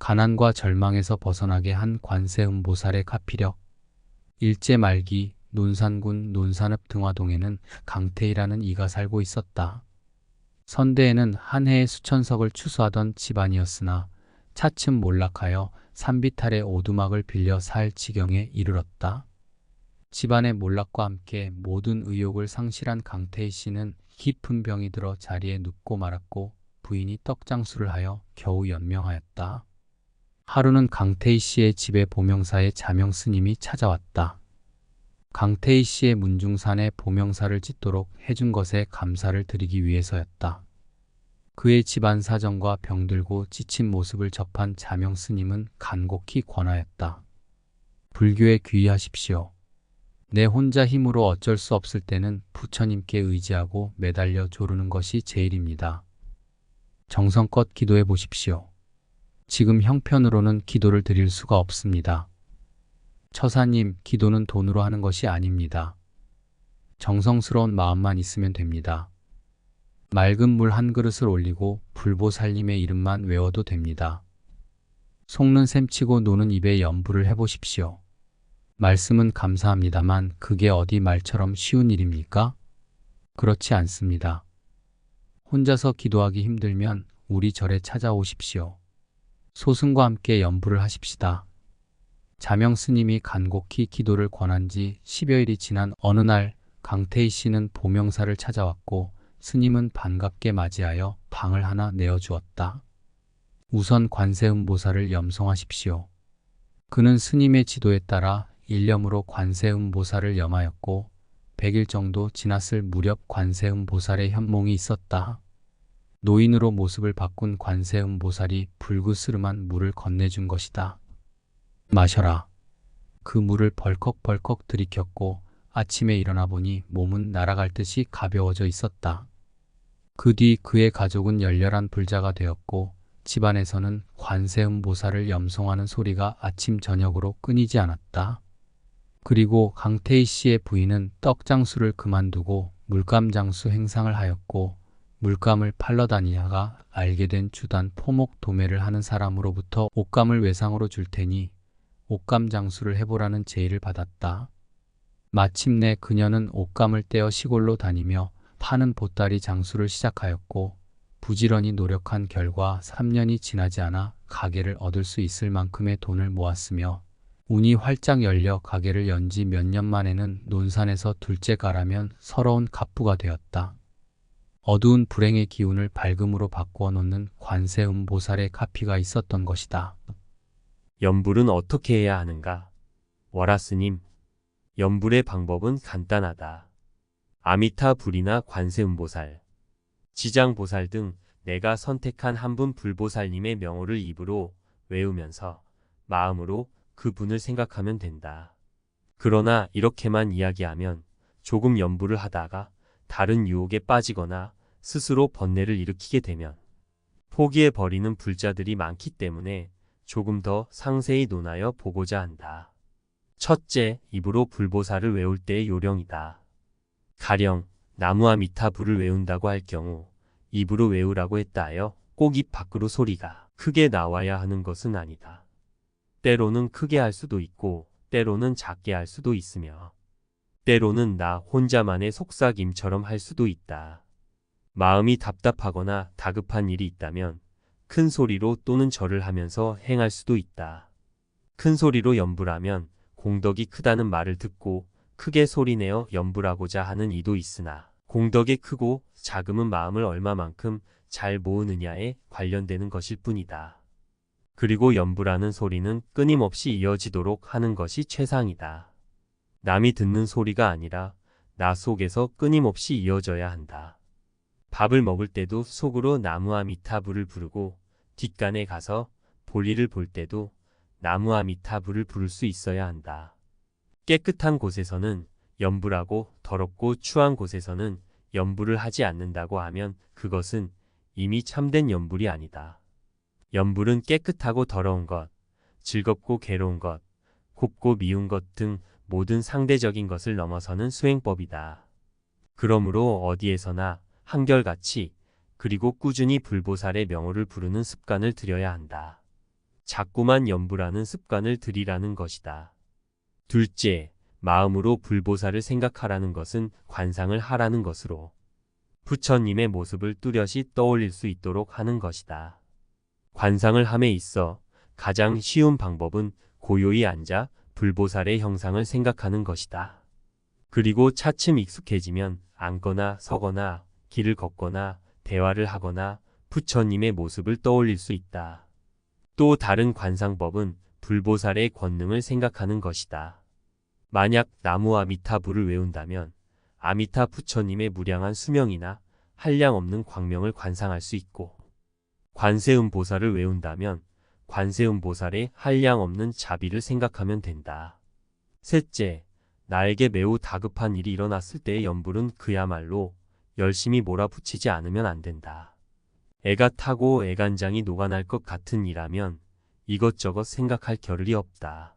가난과 절망에서 벗어나게 한 관세음보살의 가피력. 일제 말기 논산군 논산읍 등화동에는 강태희라는 이가 살고 있었다. 선대에는 한 해에 수천석을 추수하던 집안이었으나 차츰 몰락하여 산비탈의 오두막을 빌려 살 지경에 이르렀다. 집안의 몰락과 함께 모든 의욕을 상실한 강태희 씨는 깊은 병이 들어 자리에 눕고 말았고 부인이 떡장수를 하여 겨우 연명하였다. 하루는 강태희 씨의 집에 보명사의 자명 스님이 찾아왔다. 강태희 씨의 문중산에 보명사를 짓도록 해준 것에 감사를 드리기 위해서였다. 그의 집안 사정과 병들고 지친 모습을 접한 자명 스님은 간곡히 권하였다. 불교에 귀의하십시오. 내 혼자 힘으로 어쩔 수 없을 때는 부처님께 의지하고 매달려 조르는 것이 제일입니다. 정성껏 기도해 보십시오. 지금 형편으로는 기도를 드릴 수가 없습니다. 처사님, 기도는 돈으로 하는 것이 아닙니다. 정성스러운 마음만 있으면 됩니다. 맑은 물 한 그릇을 올리고 불보살님의 이름만 외워도 됩니다. 속는 셈치고 노는 입에 염불을 해보십시오. 말씀은 감사합니다만 그게 어디 말처럼 쉬운 일입니까? 그렇지 않습니다. 혼자서 기도하기 힘들면 우리 절에 찾아오십시오. 소승과 함께 염불을 하십시다. 자명 스님이 간곡히 기도를 권한 지 10여일이 지난 어느 날 강태희 씨는 보명사를 찾아왔고 스님은 반갑게 맞이하여 방을 하나 내어주었다. 우선 관세음보살을 염송하십시오. 그는 스님의 지도에 따라 일념으로 관세음보살을 염하였고 100일 정도 지났을 무렵 관세음보살의 현몽이 있었다. 노인으로 모습을 바꾼 관세음보살이 불그스름한 물을 건네준 것이다. 마셔라. 그 물을 벌컥벌컥 들이켰고 아침에 일어나 보니 몸은 날아갈 듯이 가벼워져 있었다. 그 뒤 그의 가족은 열렬한 불자가 되었고 집안에서는 관세음보살을 염송하는 소리가 아침 저녁으로 끊이지 않았다. 그리고 강태희 씨의 부인은 떡장수를 그만두고 물감장수 행상을 하였고 물감을 팔러 다니다가 알게 된 주단 포목 도매를 하는 사람으로부터 옷감을 외상으로 줄 테니 옷감 장수를 해보라는 제의를 받았다. 마침내 그녀는 옷감을 떼어 시골로 다니며 파는 보따리 장수를 시작하였고 부지런히 노력한 결과 3년이 지나지 않아 가게를 얻을 수 있을 만큼의 돈을 모았으며 운이 활짝 열려 가게를 연 지 몇 년 만에는 논산에서 둘째 가라면 서러운 갑부가 되었다. 어두운 불행의 기운을 밝음으로 바꾸어 놓는 관세음보살의 가피가 있었던 것이다. 염불은 어떻게 해야 하는가? 월화스님, 염불의 방법은 간단하다. 아미타 불이나 관세음보살, 지장보살 등 내가 선택한 한 분 불보살님의 명호를 입으로 외우면서 마음으로 그 분을 생각하면 된다. 그러나 이렇게만 이야기하면 조금 염불을 하다가 다른 유혹에 빠지거나 스스로 번뇌를 일으키게 되면 포기해버리는 불자들이 많기 때문에 조금 더 상세히 논하여 보고자 한다. 첫째, 입으로 불보살을 외울 때의 요령이다. 가령 나무아미타 불을 외운다고 할 경우 입으로 외우라고 했다 하여 꼭 입 밖으로 소리가 크게 나와야 하는 것은 아니다. 때로는 크게 할 수도 있고 때로는 작게 할 수도 있으며 때로는 나 혼자만의 속삭임처럼 할 수도 있다. 마음이 답답하거나 다급한 일이 있다면 큰 소리로 또는 절을 하면서 행할 수도 있다. 큰 소리로 염불하면 공덕이 크다는 말을 듣고 크게 소리내어 염불하고자 하는 이도 있으나 공덕이 크고 작음은 마음을 얼마만큼 잘 모으느냐에 관련되는 것일 뿐이다. 그리고 염불하는 소리는 끊임없이 이어지도록 하는 것이 최상이다. 남이 듣는 소리가 아니라 나 속에서 끊임없이 이어져야 한다. 밥을 먹을 때도 속으로 나무아미타불을 부르고 뒷간에 가서 볼일을 볼 때도 나무아미타불을 부를 수 있어야 한다. 깨끗한 곳에서는 염불하고 더럽고 추한 곳에서는 염불을 하지 않는다고 하면 그것은 이미 참된 염불이 아니다. 염불은 깨끗하고 더러운 것, 즐겁고 괴로운 것, 곱고 미운 것 등 모든 상대적인 것을 넘어서는 수행법이다. 그러므로 어디에서나 한결같이 그리고 꾸준히 불보살의 명호를 부르는 습관을 들여야 한다. 자꾸만 염불하는 습관을 들이라는 것이다. 둘째, 마음으로 불보살을 생각하라는 것은 관상을 하라는 것으로 부처님의 모습을 뚜렷이 떠올릴 수 있도록 하는 것이다. 관상을 함에 있어 가장 쉬운 방법은 고요히 앉아 불보살의 형상을 생각하는 것이다. 그리고 차츰 익숙해지면 앉거나 서거나 길을 걷거나 대화를 하거나 부처님의 모습을 떠올릴 수 있다. 또 다른 관상법은 불보살의 권능을 생각하는 것이다. 만약 나무 아미타불을 외운다면 아미타 부처님의 무량한 수명이나 한량없는 광명을 관상할 수 있고, 관세음보살을 외운다면 관세음보살의 한량없는 자비를 생각하면 된다. 셋째, 나에게 매우 다급한 일이 일어났을 때의 염불은 그야말로 열심히 몰아붙이지 않으면 안 된다. 애가 타고 애간장이 녹아날 것 같은 일하면 이것저것 생각할 겨를이 없다.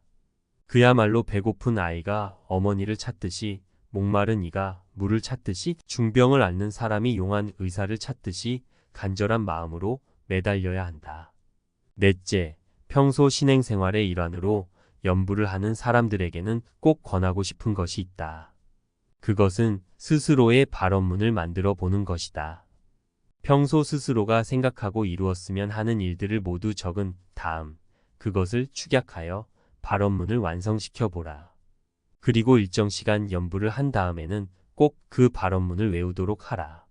그야말로 배고픈 아이가 어머니를 찾듯이, 목마른 이가 물을 찾듯이, 중병을 앓는 사람이 용한 의사를 찾듯이 간절한 마음으로 매달려야 한다. 넷째, 평소 신행생활의 일환으로 염불을 하는 사람들에게는 꼭 권하고 싶은 것이 있다. 그것은 스스로의 발언문을 만들어 보는 것이다. 평소 스스로가 생각하고 이루었으면 하는 일들을 모두 적은 다음 그것을 축약하여 발언문을 완성시켜 보라. 그리고 일정 시간 염불을 한 다음에는 꼭 그 발언문을 외우도록 하라.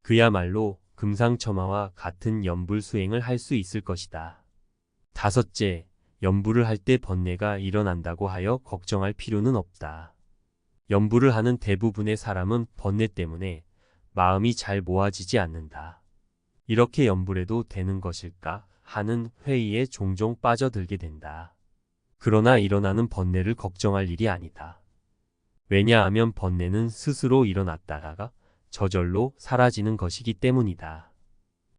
그야말로 금상첨화와 같은 염불 수행을 할 수 있을 것이다. 다섯째, 염불을 할 때 번뇌가 일어난다고 하여 걱정할 필요는 없다. 염불을 하는 대부분의 사람은 번뇌 때문에 마음이 잘 모아지지 않는다. 이렇게 염불해도 되는 것일까 하는 회의에 종종 빠져들게 된다. 그러나 일어나는 번뇌를 걱정할 일이 아니다. 왜냐하면 번뇌는 스스로 일어났다가 저절로 사라지는 것이기 때문이다.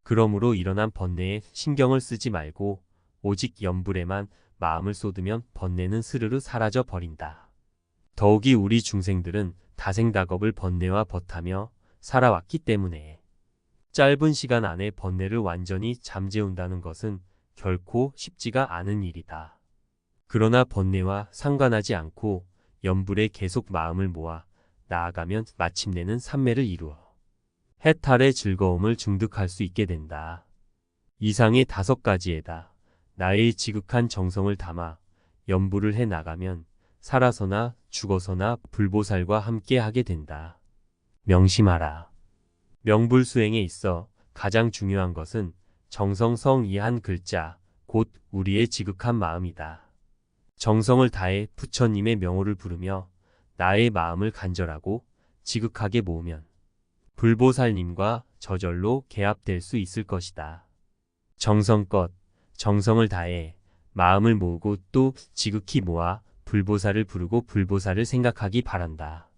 그러므로 일어난 번뇌에 신경을 쓰지 말고 오직 염불에만 마음을 쏟으면 번뇌는 스르르 사라져 버린다. 더욱이 우리 중생들은 다생다겁을 번뇌와 벗하며 살아왔기 때문에 짧은 시간 안에 번뇌를 완전히 잠재운다는 것은 결코 쉽지가 않은 일이다. 그러나 번뇌와 상관하지 않고 염불에 계속 마음을 모아 나아가면 마침내는 삼매를 이루어 해탈의 즐거움을 중득할 수 있게 된다. 이상의 5가지에다 나의 지극한 정성을 담아 염불을 해 나가면 살아서나 죽어서나 불보살과 함께 하게 된다. 명심하라. 명불 수행에 있어 가장 중요한 것은 정성성 이 한 글자, 곧 우리의 지극한 마음이다. 정성을 다해 부처님의 명호를 부르며 나의 마음을 간절하고 지극하게 모으면 불보살님과 저절로 개합될 수 있을 것이다. 정성껏 정성을 다해 마음을 모으고 또 지극히 모아 불보살을 부르고 불보살을 생각하기 바란다.